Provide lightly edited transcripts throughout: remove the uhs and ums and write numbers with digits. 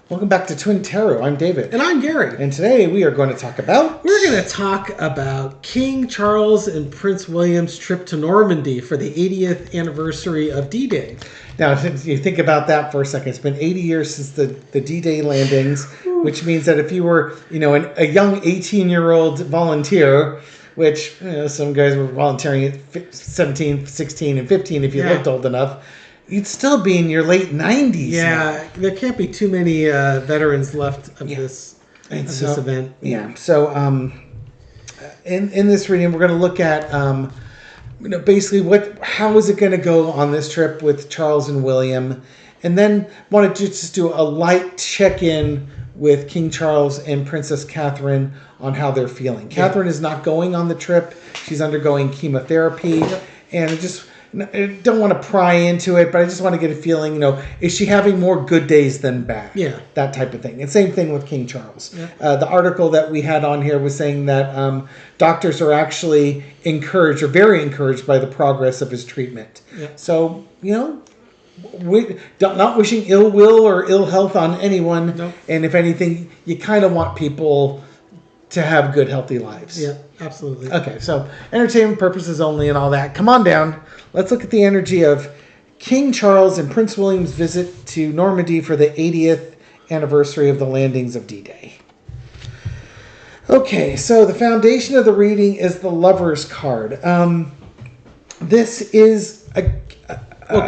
Welcome back to Twin Tarot. I'm David. And I'm Gary. And today we are going to talk about... We're going to talk about King Charles and Prince William's trip to Normandy for the 80th anniversary of D-Day. Now, if you think about that for a second, it's been 80 years since the D-Day landings, which means that if you were, a young 18-year-old volunteer, which, some guys were volunteering at 17, 16, and 15 if you looked old enough, you'd still be in your late 90s. Yeah, there can't be too many veterans left of this event. Yeah, so in this reading, we're going to look at basically how is it going to go on this trip with Charles and William, and then want to just do a light check-in with King Charles and Princess Catherine on how they're feeling. Catherine is not going on the trip; she's undergoing chemotherapy, and I don't want to pry into it, but I just want to get a feeling, is she having more good days than bad? Yeah. That type of thing. And same thing with King Charles. Yeah. The article that we had on here was saying that doctors are actually encouraged, or very encouraged, by the progress of his treatment. Yeah. So, not wishing ill will or ill health on anyone. Nope. And if anything, you kind of want people to have good, healthy lives. Yeah, absolutely. Okay, so entertainment purposes only and all that. Come on down. Let's look at the energy of King Charles and Prince William's visit to Normandy for the 80th anniversary of the landings of D-Day. Okay, so the foundation of the reading is the Lover's card. This is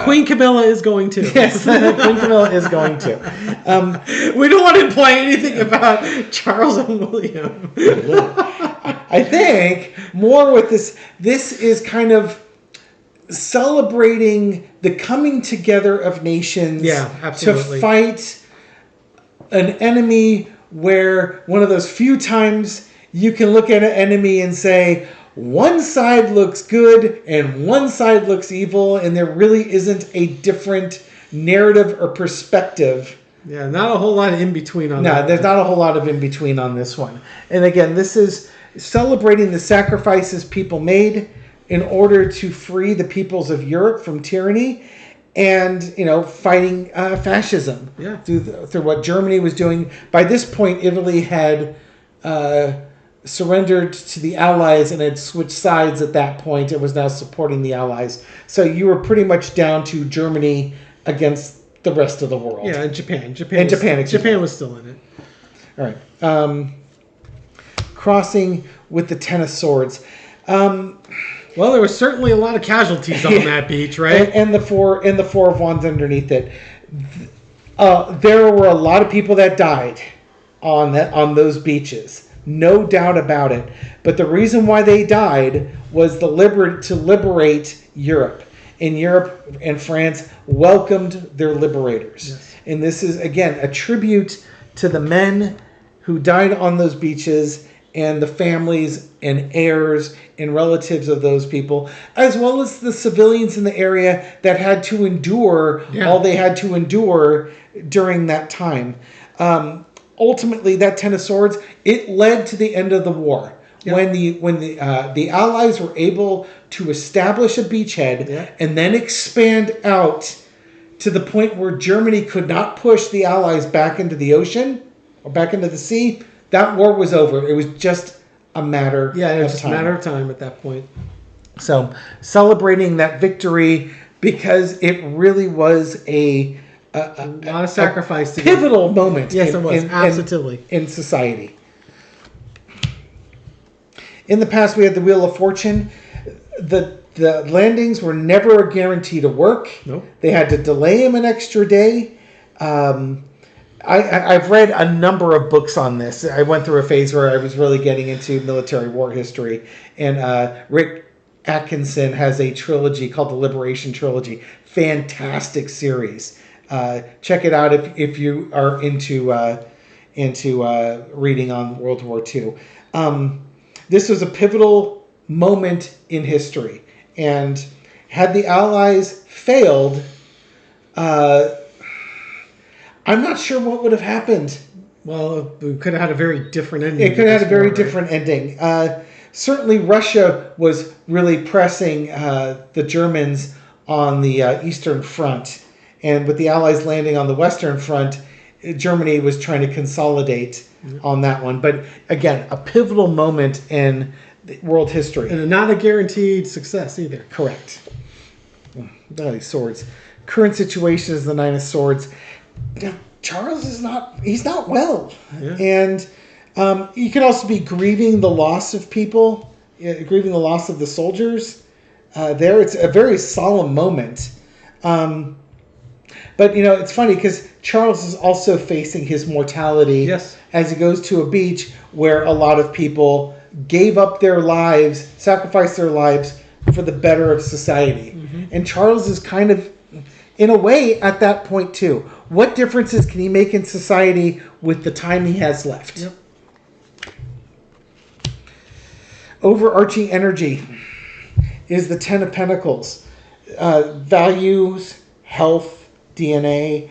Queen Camilla is going to. Yes, Queen Camilla is going to. We don't want to imply anything about Charles and William. I think more with this is kind of celebrating the coming together of nations to fight an enemy where one of those few times you can look at an enemy and say, one side looks good and one side looks evil, and there really isn't a different narrative or perspective. Yeah, not a whole lot of in-between on that. No, there's not a whole lot of in-between on this one. And again, this is celebrating the sacrifices people made in order to free the peoples of Europe from tyranny and, fighting fascism through what Germany was doing. By this point, Italy had surrendered to the Allies and had switched sides at that point. It was now supporting the Allies. So you were pretty much down to Germany against the rest of the world. Yeah, and Japan. Japan was still in it. All right. Crossing with the Ten of Swords. Well, there was certainly a lot of casualties on that beach, right? And the Four of Wands underneath it. There were a lot of people that died on those beaches. No doubt about it. But the reason why they died was to liberate Europe. And Europe and France welcomed their liberators. Yes. And this is, again, a tribute to the men who died on those beaches and the families and heirs and relatives of those people, as well as the civilians in the area that had to endure all they had to endure during that time. Ultimately, that Ten of Swords, it led to the end of the war. Yeah. When the Allies were able to establish a beachhead and then expand out to the point where Germany could not push the Allies back into the ocean or back into the sea, that war was over. It was just a matter of time. Yeah, it was just a matter of time at that point. So, celebrating that victory because it really was a lot of sacrifice. Pivotal moment. Yes, it was. Absolutely. In society. In the past, we had the Wheel of Fortune. The landings were never a guarantee to work. Nope. They had to delay them an extra day. I've read a number of books on this. I went through a phase where I was really getting into military war history. And Rick Atkinson has a trilogy called the Liberation Trilogy. Fantastic series. Check it out if you are into reading on World War II. This was a pivotal moment in history, and had the Allies failed, I'm not sure what would have happened. Well, we could have had a very different ending. It could have had a very different ending. Certainly, Russia was really pressing the Germans on the Eastern Front. And with the Allies landing on the Western Front, Germany was trying to consolidate on that one. But again, a pivotal moment in world history. And not a guaranteed success either. Correct. These swords. Current situation is the Nine of Swords. Now, Charles is he's not well. Yeah. And you can also be grieving the loss of people, grieving the loss of the soldiers. It's a very solemn moment. But, it's funny because Charles is also facing his mortality as he goes to a beach where a lot of people gave up their lives, sacrificed their lives for the better of society. Mm-hmm. And Charles is kind of, in a way, at that point too. What differences can he make in society with the time he has left? Yep. Overarching energy is the Ten of Pentacles. Values, health, DNA.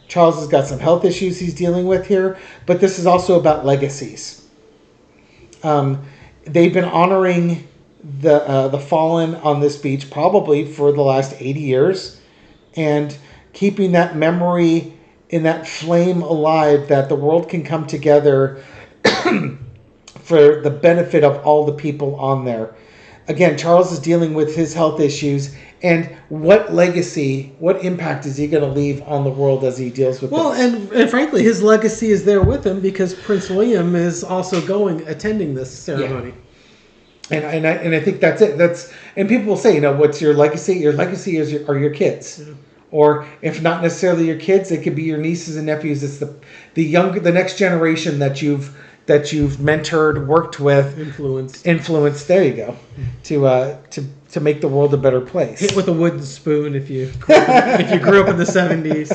Charles has got some health issues he's dealing with here, but this is also about legacies. They've been honoring the fallen on this beach probably for the last 80 years, and keeping that memory in that flame alive, that the world can come together for the benefit of all the people on there. Again, Charles is dealing with his health issues, and what legacy, what impact is he going to leave on the world as he deals with this? And frankly, his legacy is there with him because Prince William is also attending this ceremony. Yeah. And I think that's it. And people will say, what's your legacy? Your legacy are your kids. Yeah. Or if not necessarily your kids, it could be your nieces and nephews. It's the next generation that you've mentored, worked with, influenced. There you go, to make the world a better place. Hit with a wooden spoon if you grew up in the 70s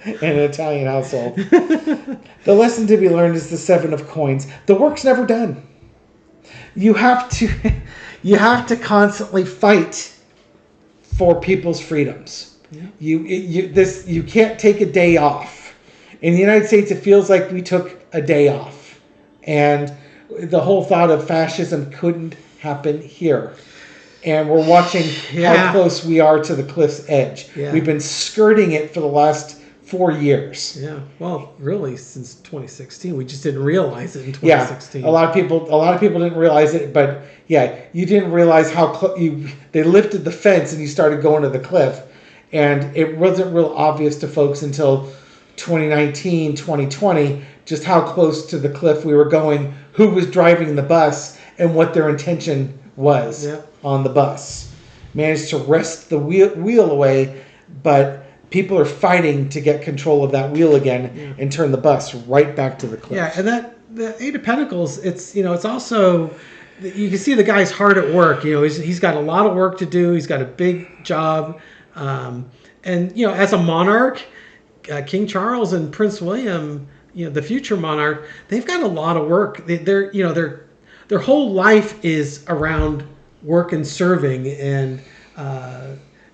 in an Italian household. The lesson to be learned is the Seven of Coins. The work's never done. You have to constantly fight for people's freedoms. Yeah. You can't take a day off. In the United States, it feels like we took a day off. And the whole thought of fascism couldn't happen here. And we're watching how close we are to the cliff's edge. Yeah. We've been skirting it for the last 4 years. Yeah. Well, really, since 2016, we just didn't realize it in 2016. Yeah. A lot of people didn't realize it, but you didn't realize how they lifted the fence and you started going to the cliff, and it wasn't real obvious to folks until 2019, 2020. Just how close to the cliff we were going, who was driving the bus, and what their intention was on the bus. Managed to wrest the wheel away, but people are fighting to get control of that wheel again and turn the bus right back to the cliff. Yeah, and the Eight of Pentacles, it's also, you can see the guy's hard at work. He's got a lot of work to do. He's got a big job, and as a monarch, King Charles and Prince William, the future monarch, they've got a lot of work. Their whole life is around work and serving and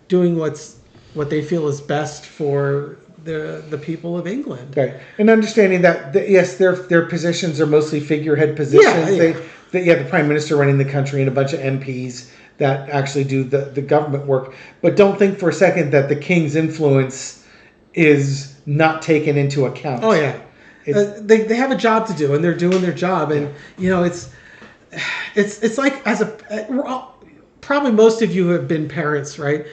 doing what they feel is best for the people of England. Right, and understanding that yes, their positions are mostly figurehead positions. The Prime Minister running the country and a bunch of MPs that actually do the government work. But don't think for a second that the King's influence is not taken into account. Oh yeah. They have a job to do, and they're doing their job, and it's like probably most of you have been parents, right?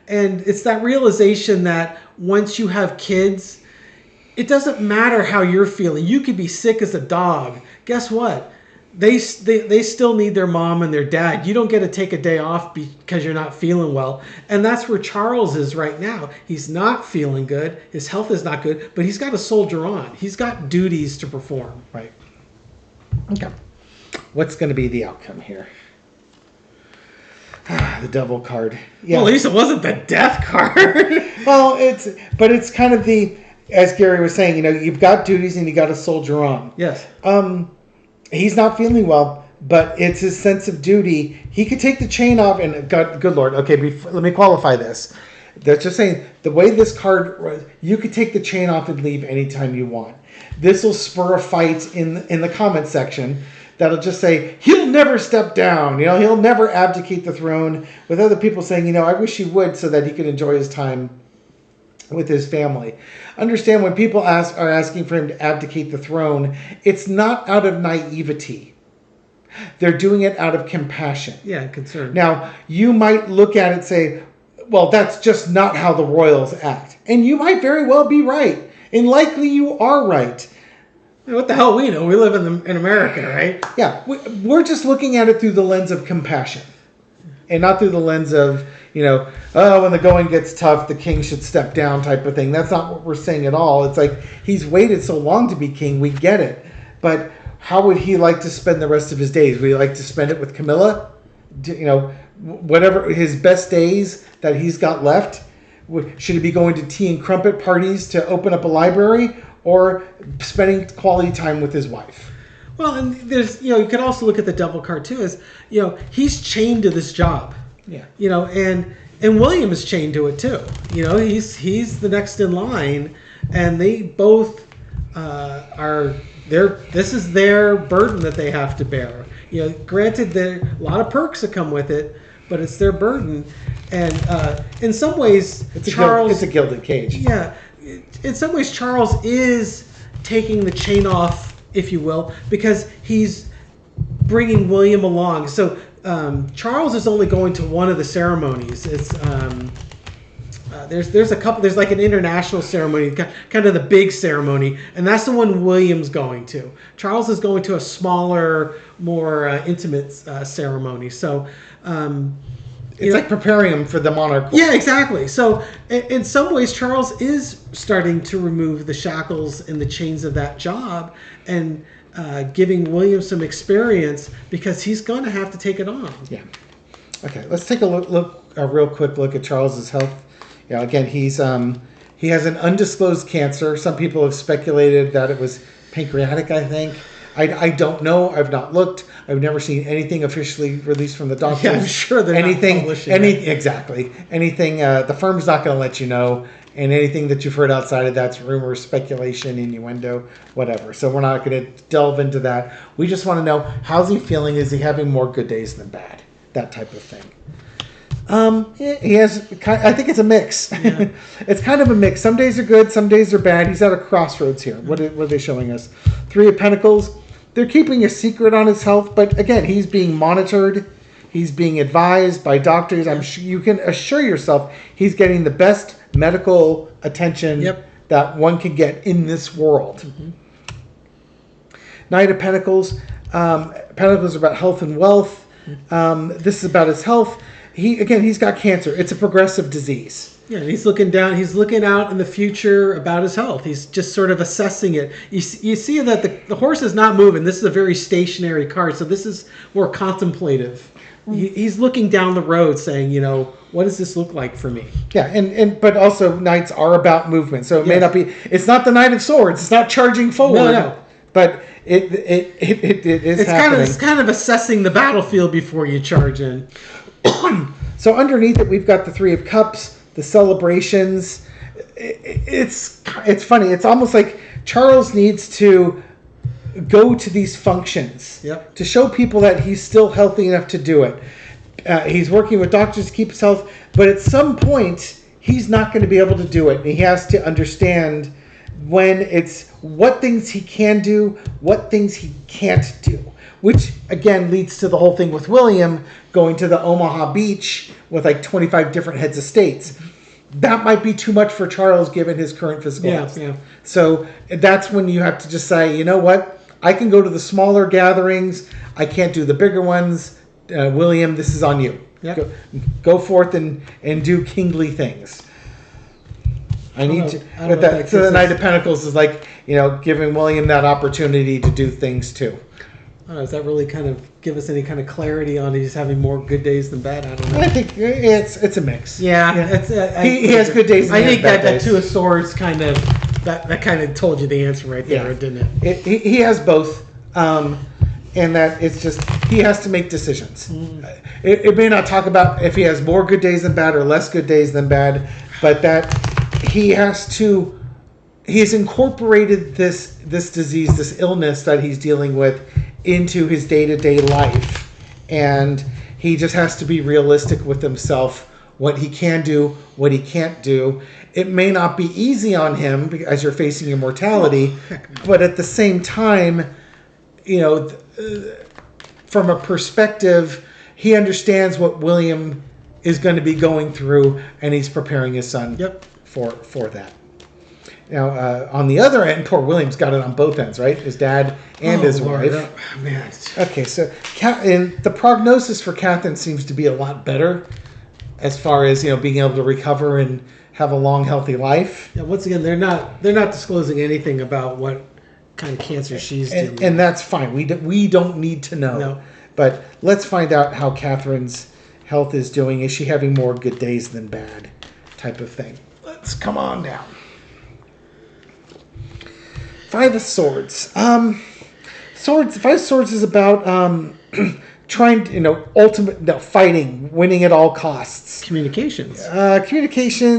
And it's that realization that once you have kids, it doesn't matter how you're feeling. You could be sick as a dog. Guess what? They still need their mom and their dad. You don't get to take a day off because you're not feeling well. And that's where Charles is right now. He's not feeling good. His health is not good, but he's got to soldier on. He's got duties to perform. Right. Okay. What's going to be the outcome here? The Devil card. Yeah. Well, at least it wasn't the Death card. Well, it's kind of as Gary was saying, you've got duties and you got to soldier on. Yes. He's not feeling well, but it's his sense of duty. He could take the chain off, and good Lord. Okay, let me qualify this. That's just saying, the way this card, you could take the chain off and leave anytime you want. This will spur a fight in the comment section that'll just say, he'll never step down. He'll never abdicate the throne, with other people saying, I wish he would so that he could enjoy his time with his family. Understand, when people are asking for him to abdicate the throne, it's not out of naivety. They're doing it out of compassion. Yeah, concern. Now, you might look at it and say, well, that's just not how the royals act. And you might very well be right. And likely you are right. What the hell we know? We live in America, right? Yeah, we're just looking at it through the lens of compassion. And not through the lens of, when the going gets tough, the king should step down type of thing. That's not what we're saying at all. It's like, he's waited so long to be king, we get it. But how would he like to spend the rest of his days? Would he like to spend it with Camilla? Whatever his best days that he's got left, should he be going to tea and crumpet parties to open up a library, or spending quality time with his wife? Well, and there's, you could also look at the devil card too. Is, he's chained to this job. Yeah. And William is chained to it too. He's the next in line, and they both are. This is their burden that they have to bear. Granted, there are a lot of perks that come with it, but it's their burden. And in some ways, it's a gilded cage. Yeah, in some ways, Charles is taking the chain off, if you will, because he's bringing William along. So Charles is only going to one of the ceremonies. It's there's a couple. There's like an international ceremony, kind of the big ceremony, and that's the one William's going to. Charles is going to a smaller, more intimate ceremony. So it's like preparing him for the monarch. Yeah, exactly. So in some ways, Charles is starting to remove the shackles and the chains of that job, and giving William some experience, because he's going to have to take it on. Yeah. Okay, let's take a real quick look at Charles's health. Yeah, again, he has an undisclosed cancer. Some people have speculated that it was pancreatic, I think. I don't know. I've not looked. I've never seen anything officially released from the doctors. Yeah, I'm sure they're not publishing it. Exactly. Anything, the firm's not going to let you know. And anything that you've heard outside of that's rumor, speculation, innuendo, whatever. So we're not going to delve into that. We just want to know, how's he feeling? Is he having more good days than bad? That type of thing. He has, I think it's a mix. Yeah. It's kind of a mix. Some days are good, some days are bad. He's at a crossroads here. What are they showing us? 3 of Pentacles. They're keeping a secret on his health, but again, he's being monitored. He's being advised by doctors. I'm sure you can assure yourself he's getting the best medical attention that one can get in this world. Mm-hmm. Knight of Pentacles. Pentacles are about health and wealth. This is about his health. He's got cancer. It's a progressive disease. Yeah, and he's looking down. He's looking out in the future about his health. He's just sort of assessing it. You see that the horse is not moving. This is a very stationary card, so this is more contemplative. He's looking down the road, saying, what does this look like for me? Yeah, but also knights are about movement, so it may not be. It's not the Knight of Swords. It's not charging forward. No. But it is happening. It's kind of assessing the battlefield before you charge in. So underneath it, we've got the 3 of Cups, the celebrations. It's funny. It's almost like Charles needs to go to these functions to show people that he's still healthy enough to do it. He's working with doctors to keep his health, but at some point, he's not going to be able to do it. And he has to understand when it's what things he can do, what things he can't do. Which, again, leads to the whole thing with William going to the Omaha beach with like 25 different heads of states. That might be too much for Charles given his current physical health. Yeah. So that's when you have to just say, you know what? I can go to the smaller gatherings. I can't do the bigger ones. William, this is on you. Yep. Go forth and do kingly things. I need to. But that, so the Knight of Pentacles is like, giving William that opportunity to do things too. Does that really kind of give us any kind of clarity on he's having more good days than bad? I don't know. I think it's a mix. Yeah. He has good days and I think bad that days. 2 of Swords kind of that kind of told you the answer right there, didn't it? He has both, and that it's just he has to make decisions. It may not talk about if he has more good days than bad or less good days than bad, but that he has incorporated this disease, this illness that he's dealing with into his day-to-day life, and he just has to be realistic with himself what he can do, what he can't do. It may not be easy on him as you're facing your mortality, but at the same time, you know, from a perspective, he understands what William is going to be going through, and he's preparing his son for that. Now, on the other end, poor William's got it on both ends, right? His dad and his wife. Man. Okay, so and the prognosis for Catherine seems to be a lot better as far as, you know, being able to recover and have a long, healthy life. Yeah, once again, they're not disclosing anything about what kind of cancer she's dealing with. And that's fine. We don't need to know. No. But let's find out how Catherine's health is doing. Is she having more good days than bad type of thing? Let's come on down. Five of Swords. Five of Swords is about trying to, fighting, winning at all costs. Communications. Communication.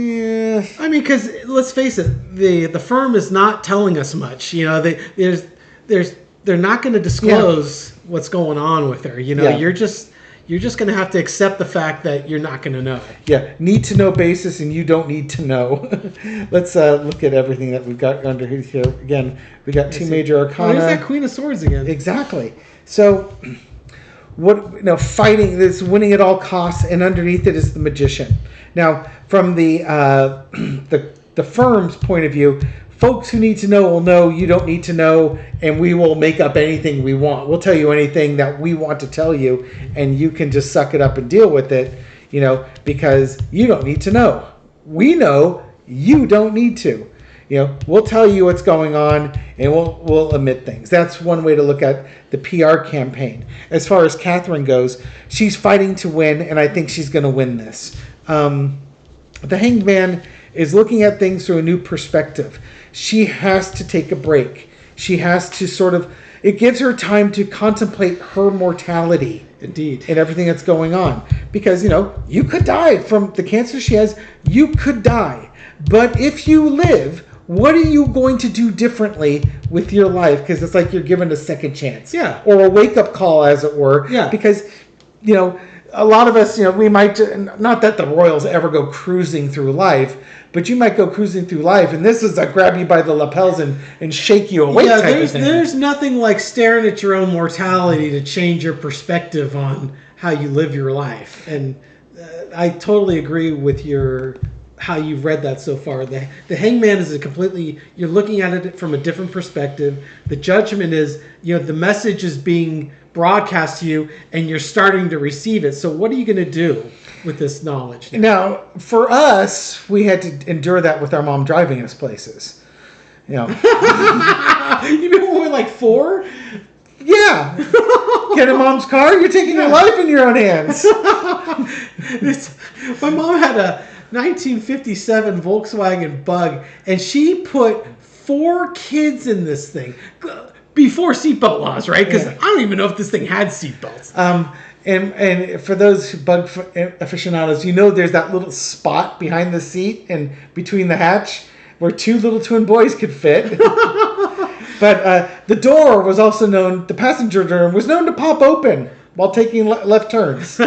Yeah. I mean, because let's face it, the firm is not telling us much. You know, they're not going to disclose what's going on with her. You know, you're just going to have to accept the fact that you're not going to know. Yeah, need to know basis, and you don't need to know. Let's look at everything that we've got under here. Again, we got two major arcana. Where's that Queen of Swords again? Exactly. So, fighting, this winning at all costs, and underneath it is the Magician. Now, from the firm's point of view, folks who need to know will know. You don't need to know, and we will make up anything we want. We'll tell you anything that we want to tell you, and you can just suck it up and deal with it, because you don't need to know. We know, you don't need to. We'll tell you what's going on, and we'll omit things. That's one way to look at the PR campaign. As far as Catherine goes, she's fighting to win, and I think she's going to win this. The Hanged Man is looking at things through a new perspective. She has to take a break. She has to it gives her time to contemplate her mortality. Indeed. And everything that's going on. Because, you could die from the cancer she has. You could die. But if you live, what are you going to do differently with your life? Because it's like you're given a second chance. Yeah. Or a wake-up call, as it were. Yeah. Because, a lot of us, we might, not that the royals ever go cruising through life, but you might go cruising through life, and this is a grab you by the lapels and shake you awake type of thing. There's nothing like staring at your own mortality to change your perspective on how you live your life. And I totally agree with how you've read that so far. The Hangman is you're looking at it from a different perspective. The Judgment is, the message is being broadcast to you, and you're starting to receive it. So what are you going to do with this knowledge? Now, for us, we had to endure that with our mom driving us places. You mean when we were like 4? Yeah. Get in mom's car, you're taking your life in your own hands. My mom had a 1957 Volkswagen Bug, and she put 4 kids in this thing before seatbelt laws, right? Because I don't even know if this thing had seatbelts. And for those Bug aficionados, there's that little spot behind the seat and between the hatch where 2 little twin boys could fit. But the door was also known, the passenger door was known to pop open while taking left turns.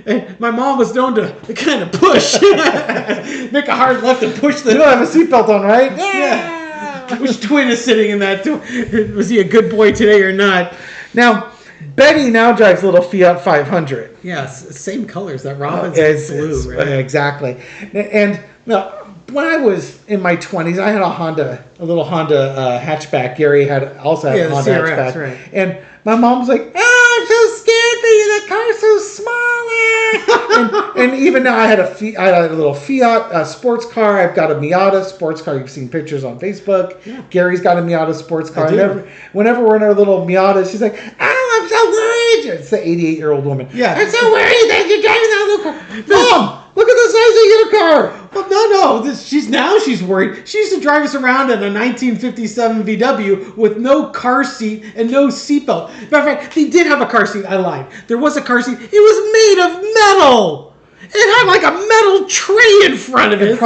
And my mom was known to kind of push, make a hard left and push the... You don't have a seatbelt on, right? Yeah. Which twin is sitting in that door? Was he a good boy today or not? Now, Betty now drives a little Fiat 500. Yeah, same colors. That Robin's blue, right? Exactly. And when I was in my 20s, I had a little Honda hatchback. Gary also had a Honda CRX, hatchback. Right. And my mom was like, I'm so scared for you. That car's so small. and even now I had a little Fiat sports car. I've got a Miata sports car. You've seen pictures on Facebook. Yeah. Gary's got a Miata sports car. Whenever we're in our little Miata, she's like, oh, I'm so worried. It's the 88-year-old woman. Yeah. I'm so worried that you're driving that little car. Mom, look at the size of your car. Well, no. She's worried. She used to drive us around in a 1957 VW with no car seat and no seatbelt. Matter of fact, they did have a car seat. I lied. There was a car seat. It was made of metal. It had like a metal tray in front of it. It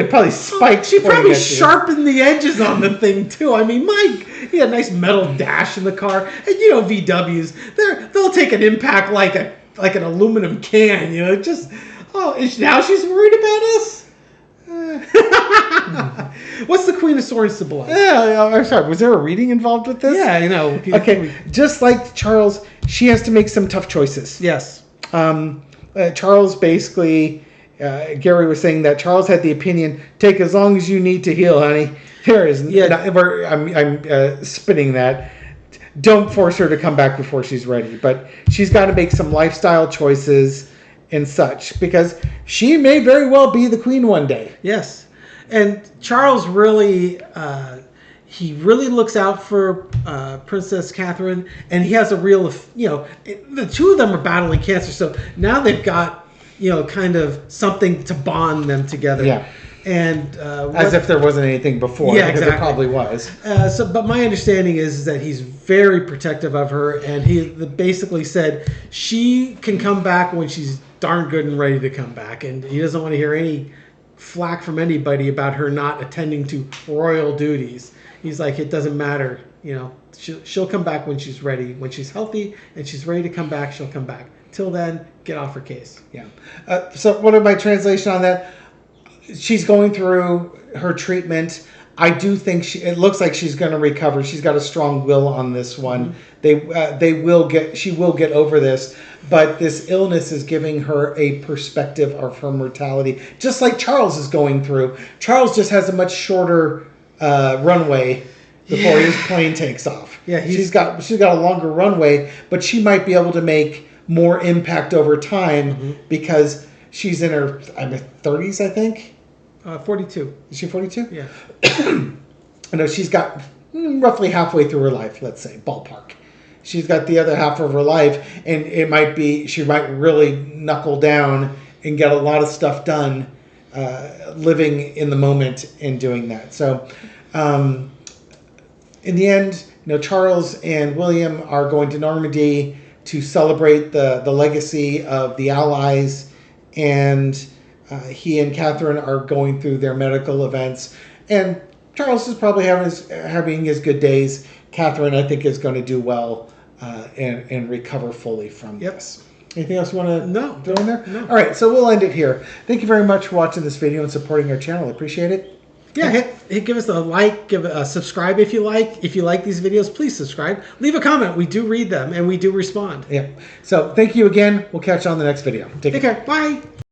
probably spiked. She probably sharpened the edges on the thing too. I mean, he had a nice metal dash in the car. And VWs, they'll take an impact like a like an aluminum can, you know, just now she's worried about us. What's the Queen of Swords symbolize? Yeah, I'm sorry. Was there a reading involved with this? Yeah, you know. Okay, just like Charles, she has to make some tough choices. Yes. Charles basically, Gary was saying that Charles had the opinion, take as long as you need to heal, honey. There is, I'm spinning that. Don't force her to come back before she's ready. But she's got to make some lifestyle choices and such, because she may very well be the queen one day. Yes. And Charles really, he really looks out for Princess Catherine, and he has a real, you know, the two of them are battling cancer, so now they've got, you know, kind of something to bond them together. Yeah. And as if there wasn't anything before. Yeah, because exactly. There probably was. But my understanding is that he's very protective of her, and he basically said she can come back when she's darn good and ready to come back, and he doesn't want to hear any flack from anybody about her not attending to royal duties. He's like, it doesn't matter, you know, she'll come back when she's ready, when she's healthy and she's ready to come back, she'll come back. Till then, get off her case. Yeah. So what are my translation on that? She's going through her treatment. I do think it looks like she's going to recover. She's got a strong will on this one. Mm-hmm. She will get over this, but this illness is giving her a perspective of her mortality, just like Charles is going through. Charles just has a much shorter runway before his plane takes off. Yeah, she's got a longer runway, but she might be able to make more impact over time because she's in her 30s, I think. 42. Is she 42? Yeah. I know she's got roughly halfway through her life, let's say, ballpark. She's got the other half of her life, and she might really knuckle down and get a lot of stuff done, living in the moment and doing that. So, in the end, you know, Charles and William are going to Normandy to celebrate the legacy of the Allies, and he and Catherine are going through their medical events, and Charles is probably having his good days. Catherine, I think, is going to do well and recover fully from this. Anything else you want to throw in there? No. All right, so we'll end it here. Thank you very much for watching this video and supporting our channel. I appreciate it. Yeah, give us a like, give a subscribe if you like. If you like these videos, please subscribe. Leave a comment. We do read them and we do respond. Yeah. So thank you again. We'll catch you on the next video. Take care. Bye.